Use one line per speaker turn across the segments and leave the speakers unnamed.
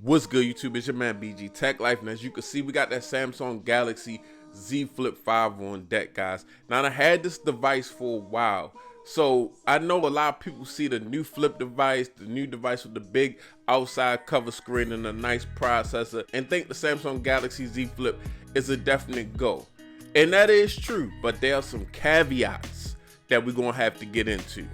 What's good, YouTube? It's your man BG Tech Life, and as you can see, we got that Samsung Galaxy Z Flip 5 on deck, guys. Now, I had this device for a while, so I know a lot of people see the new Flip device, the new device with the big outside cover screen and a nice processor, and think the Samsung Galaxy Z Flip is a definite go. And that is true, but there are some caveats that we're gonna have to get into.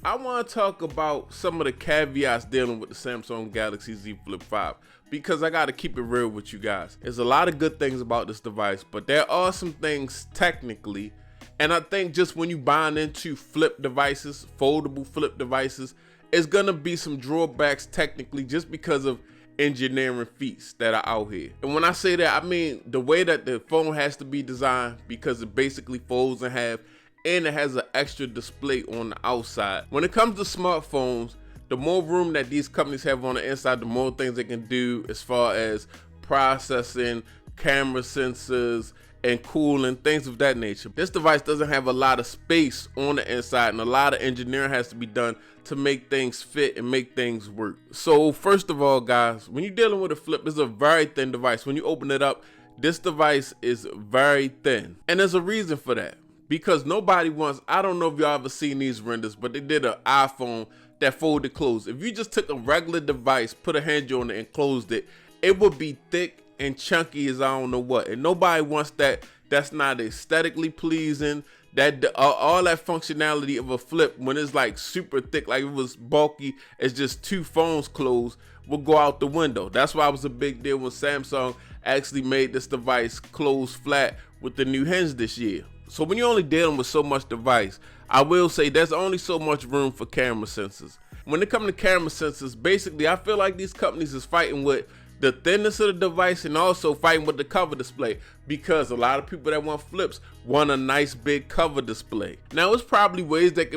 I want to talk about some of the caveats dealing with the Samsung Galaxy Z Flip 5 because I got to keep it real with you guys. There's a lot of good things about this device, but there are some things technically, and I think just when you buying into flip devices, foldable flip devices, it's going to be some drawbacks technically just because of engineering feats that are out here. And when I say that, I mean the way that the phone has to be designed, because it basically folds in half and it has an extra display on the outside. When it comes to smartphones, the more room that these companies have on the inside, the more things they can do as far as processing, camera sensors, and cooling, things of that nature. This device doesn't have a lot of space on the inside, and a lot of engineering has to be done to make things fit and make things work. So first of all, guys, when you're dealing with a flip, it's a very thin device. When you open it up, this device is very thin, and there's a reason for that. Because nobody wants, I don't know if y'all ever seen these renders, but they did an iPhone that folded closed. If you just took a regular device, put a hinge on it and closed it, it would be thick and chunky as I don't know what. And nobody wants that. That's not aesthetically pleasing. That all that functionality of a flip, when it's like super thick, like it was bulky, it's just two phones closed, will go out the window. That's why it was a big deal when Samsung actually made this device close flat with the new hinge this year. So when you're only dealing with so much device, I will say there's only so much room for camera sensors. When it comes to camera sensors, basically I feel like these companies is fighting with the thinness of the device and also fighting with the cover display, because a lot of people that want flips want a nice big cover display. Now, there's probably ways that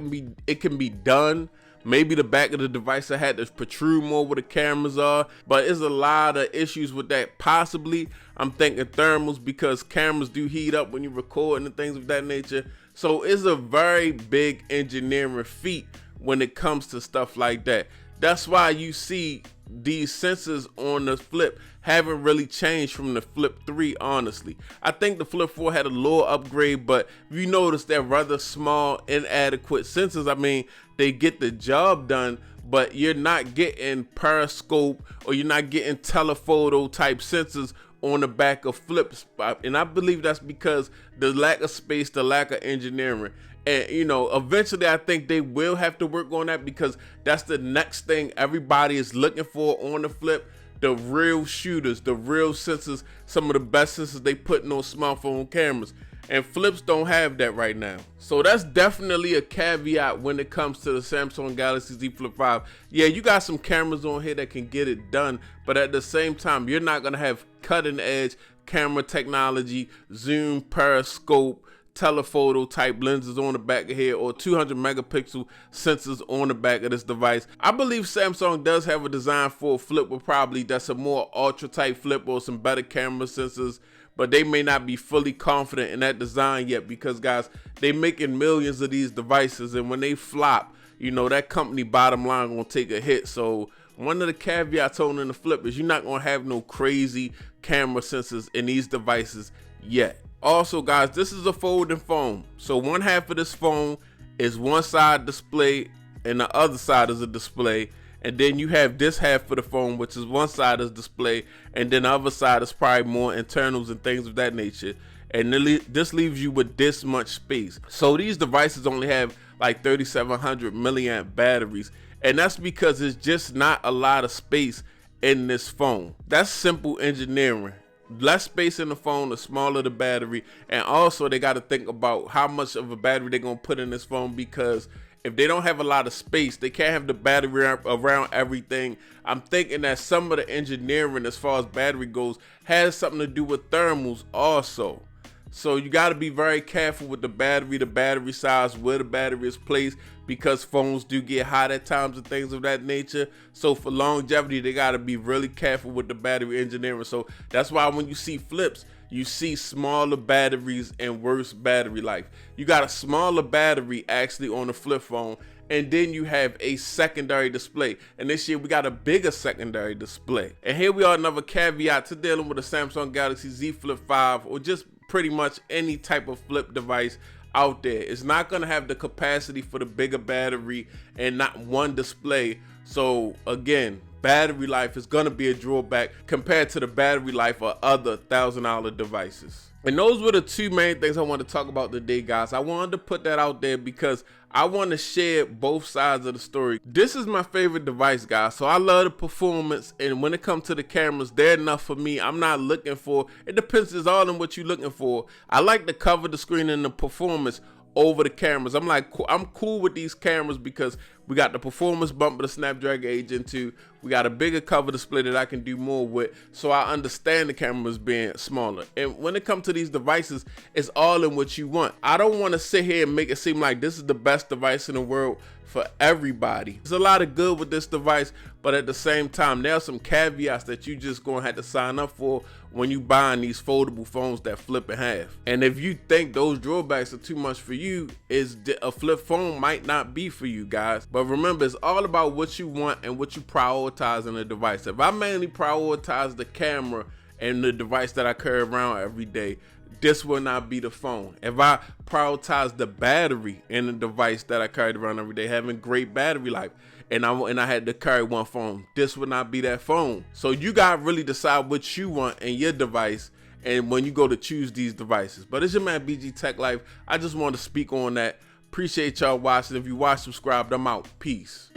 it can be done. Maybe the back of the device I had to protrude more where the cameras are, but there's a lot of issues with that. Possibly, I'm thinking thermals, because cameras do heat up when you record and things of that nature. So it's a very big engineering feat when it comes to stuff like that. That's why you see these sensors on the Flip haven't really changed from the Flip 3, honestly. I think the Flip 4 had a little upgrade, but if you notice, they're rather small, inadequate sensors. I mean, they get the job done, but you're not getting periscope or you're not getting telephoto type sensors on the back of Flips. And I believe that's because the lack of space, the lack of engineering. And, you know, eventually I think they will have to work on that, because that's the next thing everybody is looking for on the Flip. The real shooters, the real sensors, some of the best sensors they putting on smartphone cameras. And Flips don't have that right now. So that's definitely a caveat when it comes to the Samsung Galaxy Z Flip 5. Yeah, you got some cameras on here that can get it done, but at the same time, you're not gonna have cutting edge camera technology, zoom, periscope, telephoto type lenses on the back of here, or 200 megapixel sensors on the back of this device. I believe Samsung does have a design for a flip with probably that's a more ultra type flip or some better camera sensors, but they may not be fully confident in that design yet, because guys, they making millions of these devices, and when they flop, you know, that company bottom line gonna take a hit. So one of the caveats on in the Flip is you're not gonna have no crazy camera sensors in these devices yet. Also, guys, this is a folding phone, so one half of this phone is one side display and the other side is a display, and then you have this half of the phone, which is one side is display, and then the other side is probably more internals and things of that nature, and this leaves you with this much space. So these devices only have like 3700 milliamp batteries, and that's because it's just not a lot of space in this phone. That's simple engineering. Less space in the phone, the smaller the battery. And also they got to think about how much of a battery they're going to put in this phone, because if they don't have a lot of space, they can't have the battery around everything. I'm thinking that some of the engineering as far as battery goes has something to do with thermals also. So you got to be very careful with the battery size, where the battery is placed, because phones do get hot at times and things of that nature. So for longevity, they got to be really careful with the battery engineering. So that's why when you see Flips, you see smaller batteries and worse battery life. You got a smaller battery actually on the flip phone, and then you have a secondary display. And this year we got a bigger secondary display. And here we are, another caveat to dealing with the Samsung Galaxy Z Flip 5 or just pretty much any type of flip device out there. It's not gonna have the capacity for the bigger battery and not one display. So again, battery life is gonna be a drawback compared to the battery life of other $1,000 devices. And those were the two main things I wanted to talk about today, guys. I wanted to put that out there because I want to share both sides of the story. This is my favorite device, guys. So I love the performance, and when it comes to the cameras, they're enough for me. I'm not looking for, it depends, it's all in what you're looking for. I like to cover the screen and the performance over the cameras. I'm cool with these cameras because we got the performance bump of the Snapdragon 8 Gen 2. We got a bigger cover display that I can do more with, so I understand the cameras being smaller. And when it comes to these devices, it's all in what you want. I don't want to sit here and make it seem like this is the best device in the world for everybody. There's a lot of good with this device, but at the same time, there are some caveats that you just gonna have to sign up for when you buying these foldable phones that flip in half. And if you think those drawbacks are too much for you, a flip phone might not be for you, guys. But remember, it's all about what you want and what you prioritize in a device. If I mainly prioritize the camera and the device that I carry around every day, this will not be the phone. If I prioritize the battery in the device that I carried around every day, having great battery life, and I had to carry one phone, this would not be that phone. So you gotta really decide what you want in your device and when you go to choose these devices. But it's your man BG Tech Life. I just wanted to speak on that. Appreciate y'all watching. If you watch, subscribe. I'm out. Peace.